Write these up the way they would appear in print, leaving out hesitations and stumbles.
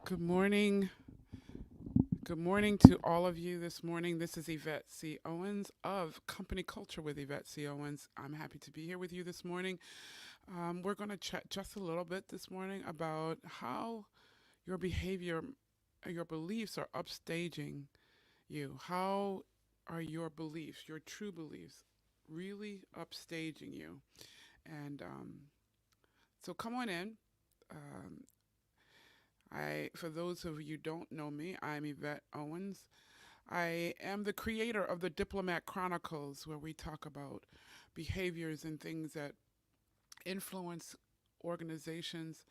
Good morning. Good morning to all of you this morning. This is Yvette C. Owens of Company Culture with Yvette C. Owens. I'm happy to be here with you this morning. We're going to chat just a little bit this morning about how your behavior, your beliefs are upstaging you. How are your beliefs, your true beliefs, really upstaging you? And so come on in. Um, for those of you who don't know me, I'm Yvette Owens. I am the creator of the Diplomat Chronicles, where we talk about behaviors and things that influence organizations.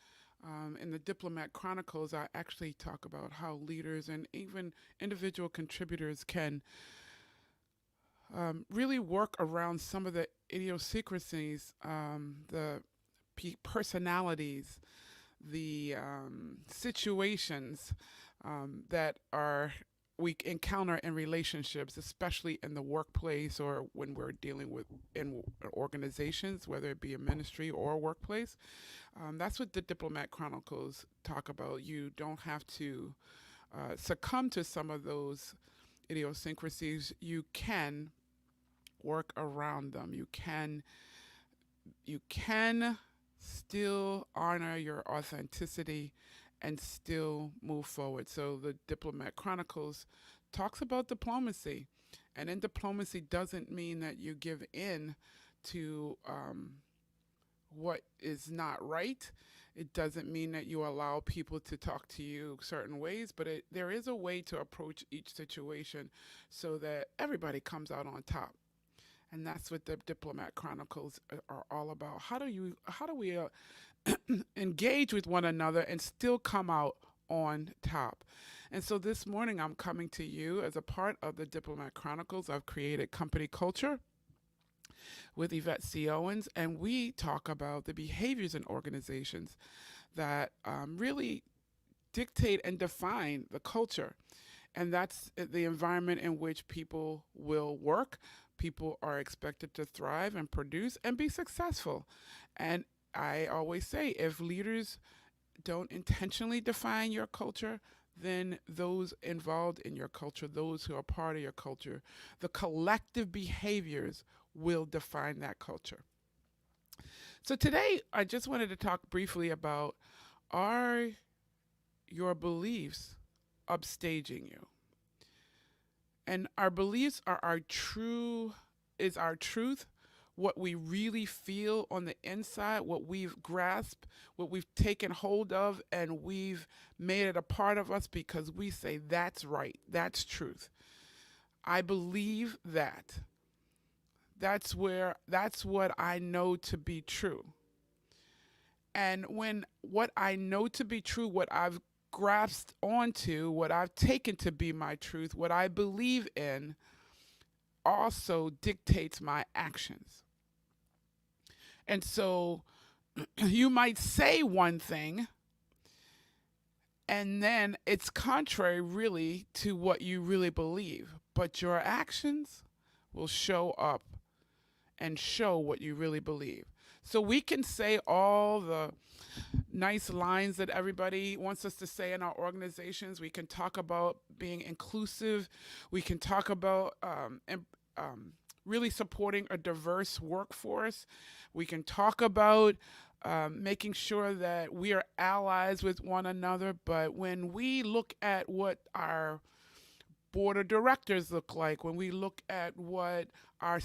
In the Diplomat Chronicles, I actually talk about how leaders and even individual contributors can really work around some of the idiosyncrasies, the personalities, the situations that are we encounter in relationships, especially in the workplace or when we're dealing with in organizations, whether it be a ministry or a workplace. That's what the Diplomat Chronicles talk about. You don't have to succumb to some of those idiosyncrasies. You can work around them. You can still honor your authenticity and still move forward. So the Diplomat Chronicles talks about diplomacy. And in diplomacy doesn't mean that you give in to what is not right. It doesn't mean that you allow people to talk to you certain ways, but there is a way to approach each situation so that everybody comes out on top. And that's what the Diplomat Chronicles are all about. How do we engage with one another and still come out on top? And so this morning I'm coming to you as a part of the Diplomat Chronicles. I've created Company Culture with Yvette C. Owens, and we talk about the behaviors in organizations that really dictate and define the culture. And that's the environment in which people will work. People are expected to thrive and produce and be successful. And I always say if leaders don't intentionally define your culture, then those involved in your culture, those who are part of your culture, the collective behaviors will define that culture. So today, I just wanted to talk briefly about, are your beliefs upstaging you? And our beliefs are our truth, what we really feel on the inside, what we've grasped, what we've taken hold of, and we've made it a part of us because we say, that's right, that's truth. I believe that. That's what I know to be true. And when what I know to be true, what I've grasped onto, what I've taken to be my truth, what I believe in, also dictates my actions. And so you might say one thing, and then it's contrary really to what you really believe, but your actions will show up and show what you really believe. So we can say all the nice lines that everybody wants us to say in our organizations. We can talk about being inclusive. We can talk about really supporting a diverse workforce. We can talk about making sure that we are allies with one another. But when we look at what our board of directors look like, when we look at what our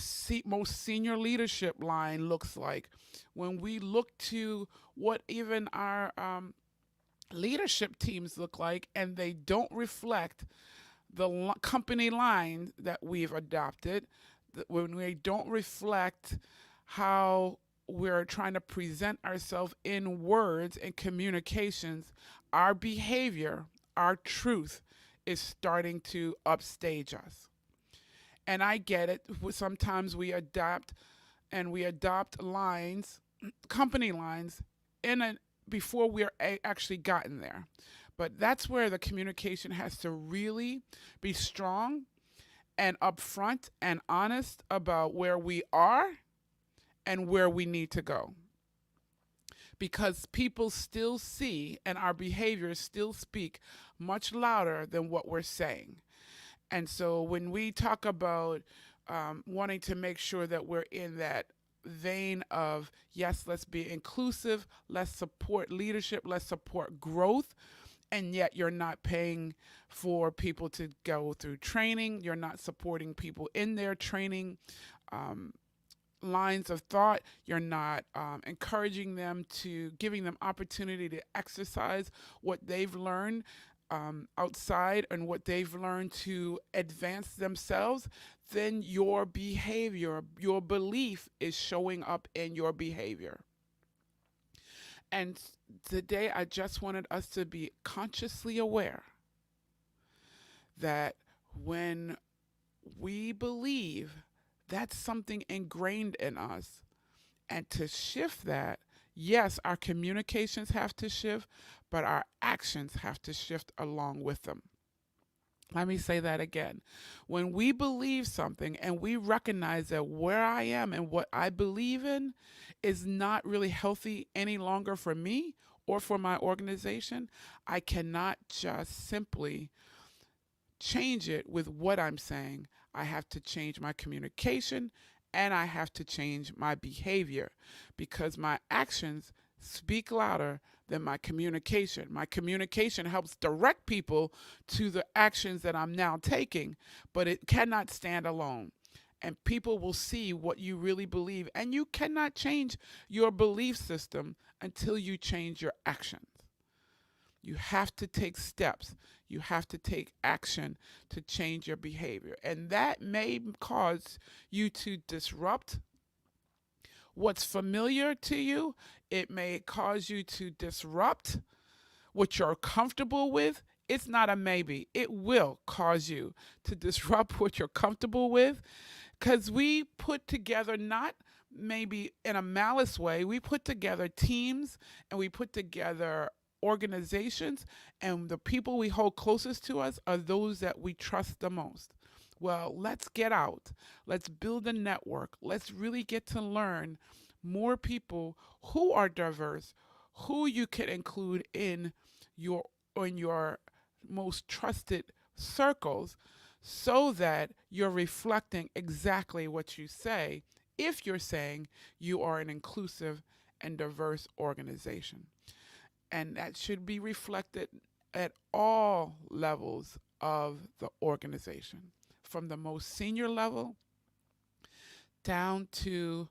most senior leadership line looks like, when we look to what even our leadership teams look like, and they don't reflect the company line that we've adopted, when they don't reflect how we're trying to present ourselves in words and communications, our behavior, our truth is starting to upstage us. And I get it. Sometimes we adopt lines, company lines, in a, before we're actually gotten there. But that's where the communication has to really be strong and upfront and honest about where we are and where we need to go. because people still see and our behaviors still speak much louder than what we're saying. And so when we talk about wanting to make sure that we're in that vein of, yes, let's be inclusive, let's support leadership, let's support growth, and yet you're not paying for people to go through training, you're not supporting people in their training lines of thought, you're not encouraging them to giving them opportunity to exercise what they've learned outside and what they've learned to advance themselves, then your behavior, your belief is showing up in your behavior. And today I just wanted us to be consciously aware that when we believe, that's something ingrained in us. And to shift that, yes, our communications have to shift, but our actions have to shift along with them. Let me say that again. When we believe something and we recognize that where I am and what I believe in is not really healthy any longer for me or for my organization, I cannot just simply change it with what I'm saying. I have to change my communication and I have to change my behavior because my actions speak louder than my communication. My communication helps direct people to the actions that I'm now taking, but it cannot stand alone. And people will see what you really believe. And you cannot change your belief system until you change your actions. You have to take steps. You have to take action to change your behavior. And that may cause you to disrupt what's familiar to you. It may cause you to disrupt what you're comfortable with. It's not a maybe. It will cause you to disrupt what you're comfortable with because we put together, not maybe in a malice way, we put together teams and we put together organizations, and the people we hold closest to us are those that we trust the most. Well, let's get out. Let's build a network. Let's really get to learn more people who are diverse, who you can include in your most trusted circles so that you're reflecting exactly what you say if you're saying you are an inclusive and diverse organization. And that should be reflected at all levels of the organization, from the most senior level down to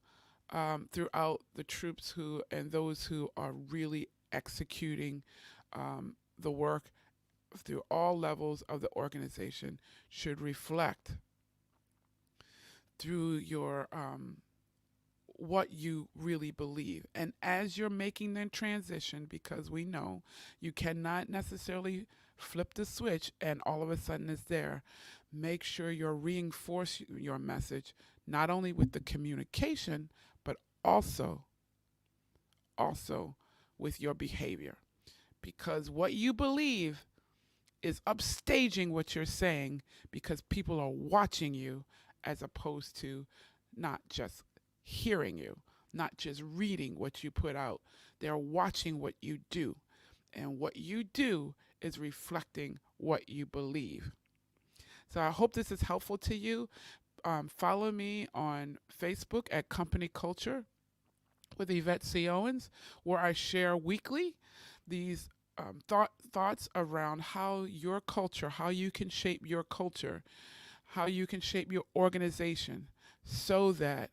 throughout the troops who and those who are really executing the work through all levels of the organization should reflect through your what you really believe. And as you're making the transition, because we know you cannot necessarily flip the switch and all of a sudden it's there, make sure you're reinforcing your message, not only with the communication, but also with your behavior. Because what you believe is upstaging what you're saying because people are watching you as opposed to not just hearing you, not just reading what you put out. They're watching what you do. And what you do is reflecting what you believe. So I hope this is helpful to you. Follow me on Facebook at Company Culture with Yvette C. Owens, where I share weekly these thoughts around how your culture, how you can shape your culture, how you can shape your organization so that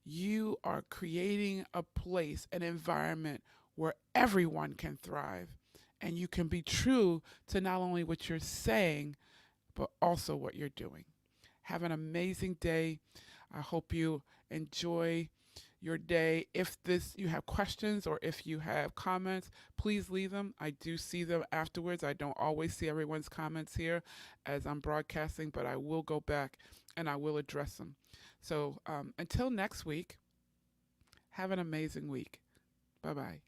you are creating a place, an environment where everyone can thrive and you can be true to not only what you're saying, but also what you're doing. Have an amazing day. I hope you enjoy your day. If you have questions or if you have comments, please leave them. I do see them afterwards. I don't always see everyone's comments here as I'm broadcasting, but I will go back and I will address them. So until next week, have an amazing week. Bye-bye.